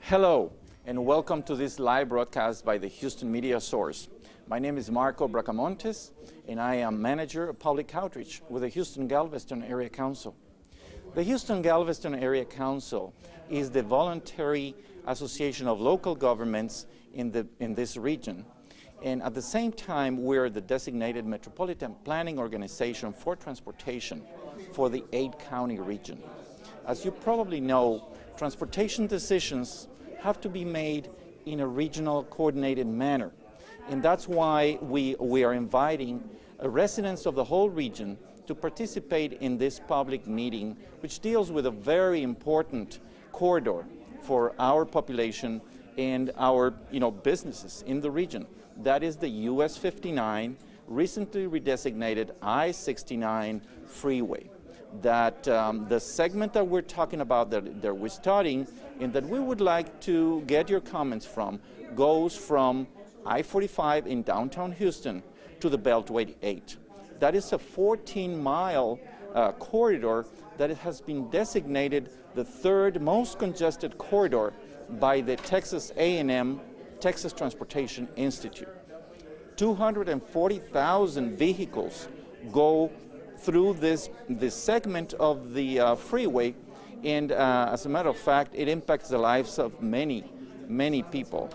Hello, and welcome to this live broadcast by the Houston Media Source. My name is Marco Bracamontes, and I am Manager of Public Outreach with the Houston-Galveston Area Council. The Houston-Galveston Area Council is the voluntary association of local governments in this region. And at the same time, we're the designated metropolitan planning organization for transportation for the 8-county region. As you probably know, transportation decisions have to be made in a regional coordinated manner. And that's why we are inviting residents of the whole region to participate in this public meeting, which deals with a very important corridor for our population and our businesses in the region. That is the US 59, recently redesignated I-69 freeway. That the segment that we're talking about, that we're studying, and that we would like to get your comments from, goes from I-45 in downtown Houston to the Beltway 8. That is a 14-mile corridor that has been designated the third most congested corridor by the Texas A&M, Texas Transportation Institute. 240,000 vehicles go through this segment of the freeway, and as a matter of fact, it impacts the lives of many people.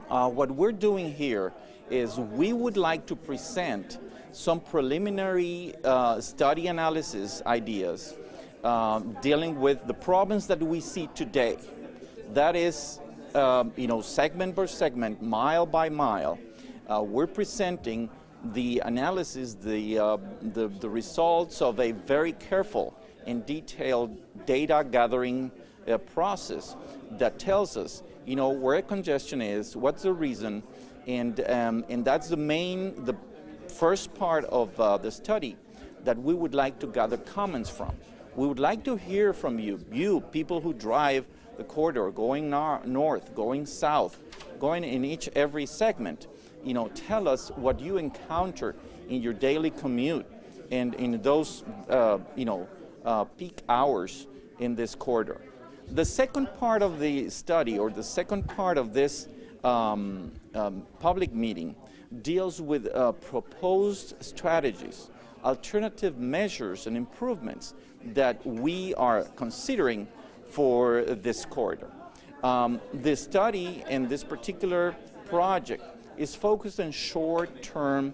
What we're doing here is we would like to present some preliminary study analysis ideas dealing with the problems that we see today. That is, segment by segment, mile by mile. We're presenting the analysis, the results of a very careful and detailed data gathering process that tells us, where congestion is, what's the reason, and that's the first part of the study that we would like to gather comments from. We would like to hear from you people who drive the corridor, going north, going south, going in every segment. Tell us what you encounter in your daily commute and in those, peak hours in this corridor. The second part of the study, or the second part of this public meeting, deals with proposed strategies, alternative measures and improvements that we are considering for this corridor. The study and this particular project is focused on short-term,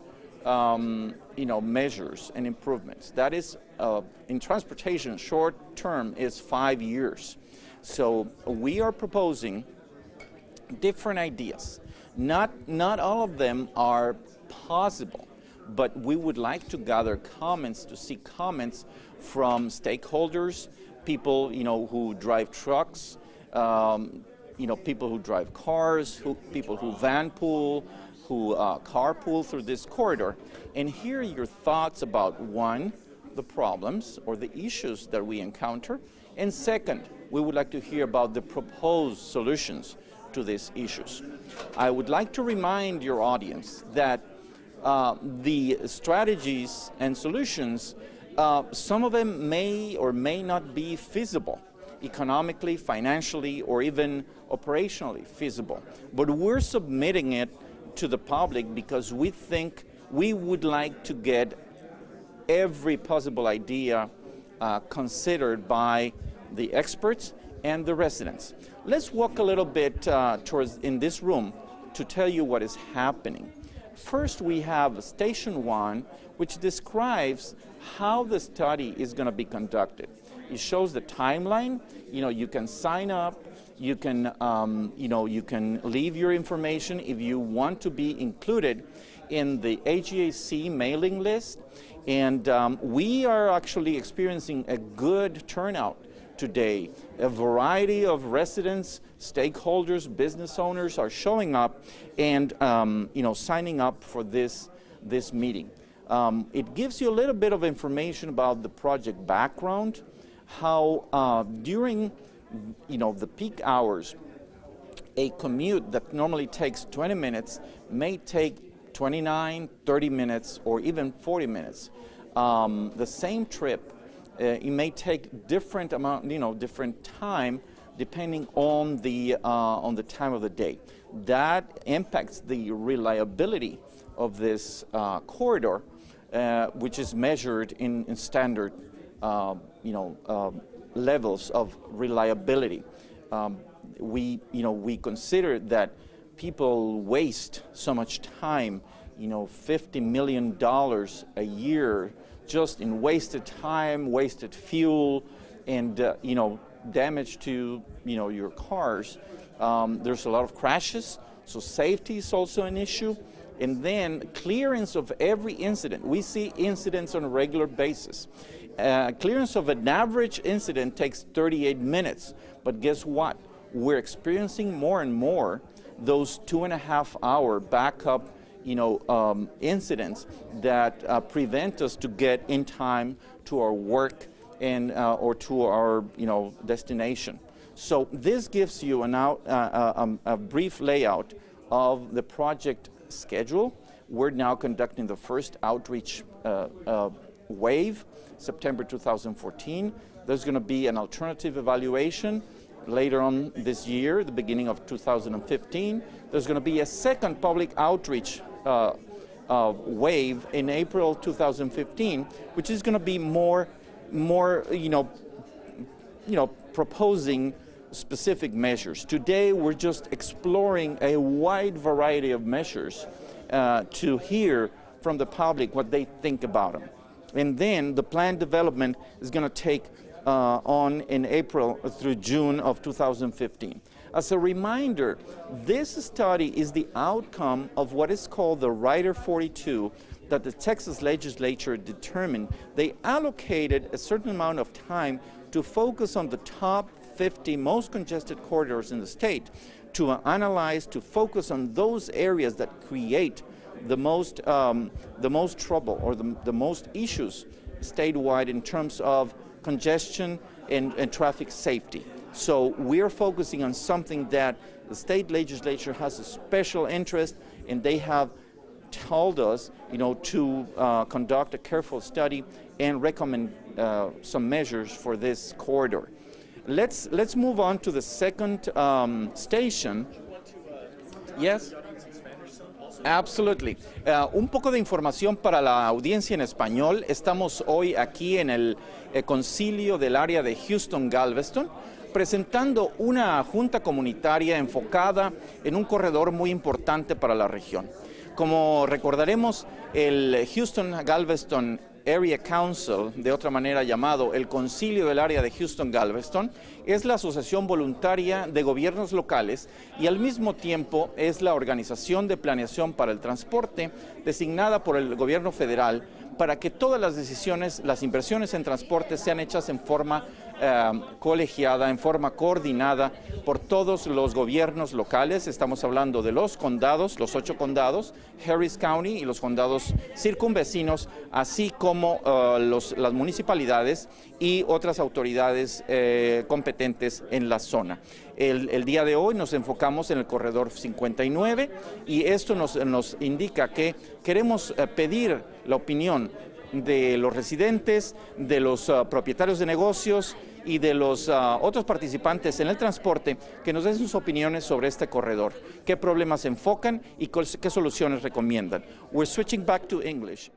measures and improvements. That is, in transportation, short-term is 5 years. So we are proposing different ideas. Not all of them are possible, but we would like to gather comments, to see comments from stakeholders, people who drive trucks, people who drive cars, people who van pool, who carpool through this corridor, and hear your thoughts about, one, the problems or the issues that we encounter, and second, we would like to hear about the proposed solutions to these issues. I would like to remind your audience that the strategies and solutions, some of them may or may not be feasible, economically, financially, or even operationally feasible. But we're submitting it to the public because we think we would like to get every possible idea considered by the experts and the residents. Let's walk a little bit towards in this room to tell you what is happening. First, we have Station 1, which describes how the study is going to be conducted. It shows the timeline. You can sign up. You can, you can leave your information if you want to be included in the H-GAC mailing list. And we are actually experiencing a good turnout today. A variety of residents, stakeholders, business owners are showing up and, signing up for this meeting. It gives you a little bit of information about the project background, how during the peak hours, a commute that normally takes 20 minutes may take 29, 30 minutes, or even 40 minutes. The same trip, it may take different amount, different time, depending on the time of the day. That impacts the reliability of this corridor, which is measured in standard levels of reliability. We consider that people waste so much time, $50 million a year just in wasted time, wasted fuel, and damage to your cars. There's a lot of crashes, so safety is also an issue. And then clearance of every incident. We see incidents on a regular basis. Clearance of an average incident takes 38 minutes, but guess what? We're experiencing more and more those 2.5-hour backup incidents that prevent us to get in time to our work and or to our destination. So this gives you a brief layout of the project schedule. We're now conducting the first outreach wave, September 2014. There's going to be an alternative evaluation later on this year, the beginning of 2015. There's going to be a second public outreach wave in April 2015, which is going to be more proposing specific measures. Today, we're just exploring a wide variety of measures to hear from the public what they think about them. And then the plan development is going to take on in April through June of 2015. As a reminder, this study is the outcome of what is called the Rider 42 that the Texas legislature determined. They allocated a certain amount of time to focus on the top 50 most congested corridors in the state, to analyze, to focus on those areas that create the most trouble or the most issues statewide in terms of congestion and traffic safety. So we're focusing on something that the state legislature has a special interest, and they have told us, to conduct a careful study and recommend some measures for this corridor. Let's move on to the second station. Yes. Absolutely. Un poco de información para la audiencia en español. Estamos hoy aquí en el concilio del área de Houston-Galveston, presentando una junta comunitaria enfocada en un corredor muy importante para la región. Como recordaremos, el Houston-Galveston Area Council, de otra manera llamado el Concilio del Área de Houston-Galveston, es la asociación voluntaria de gobiernos locales y al mismo tiempo es la organización de planeación para el transporte designada por el gobierno federal para que todas las decisiones, las inversiones en transporte sean hechas en forma colegiada, en forma coordinada por todos los gobiernos locales. Estamos hablando de los condados, los 8 condados, Harris County y los condados circunvecinos, así como las municipalidades y otras autoridades competentes en la zona. El día de hoy nos enfocamos en el corredor 59 y esto nos indica que queremos pedir la opinión de los residentes, de los propietarios de negocios y de los otros participantes en el transporte que nos den sus opiniones sobre este corredor, qué problemas enfocan y qué soluciones recomiendan. We're switching back to English.